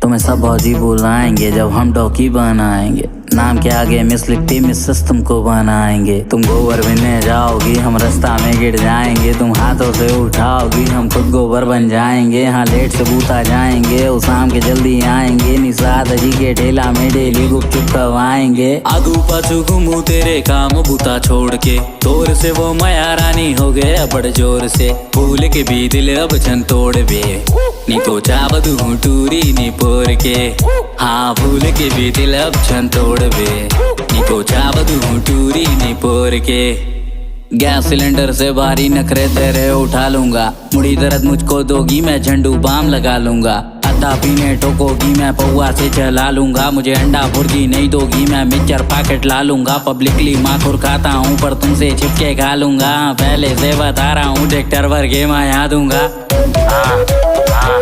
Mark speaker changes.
Speaker 1: तुम्हें सब भौजी बुलाएंगे जब हम डॉकी बनाएंगे। नाम के आगे मिस लिखती मिसेस तुमको बनाएंगे। तुम गोबर बिनने जाओगी हम रास्ता में गिर जाएंगे। तुम हाथों से उठाओगी हम खुद गोबर बन जाएंगे। हाँ लेट से बूता जाएंगे और शाम के जल्दी आएंगे। निषाद जी के ठेला में डेली गुपचुप करवाएंगे।
Speaker 2: आगू पाछू घूमू तेरे काम बूता छोड़ के। तोर से वो माया रानी हो गए बड़ जोर से। फूल के भी दिल अब छन तोड़ बे नी तो चावदू टूरी नी पोर के। हाँ फूल के भी दिल अब छन तोड़ बे नी तो चावदू टूरी नी पोर के। गैस सिलेंडर से भारी नखरे तेरे उठा लूंगा। मुड़ी दर्द मुझको दोगी मैं झंडू बाम लगा लूंगा। अद्धा पीने ठोकोगी मैं पौवा से चला लूंगा। मुझे अंडा भुर्जी नहीं दोगी मैं मिक्सचर पैकेट ला लूंगा। पब्लिकली माखुर खाता हूँ पर तुमसे छिपके खा लूंगा। पहले से बता रहा हूँ ट्रैक्टर भर के मैं यहाँ दूंगा। हाँ, हाँ।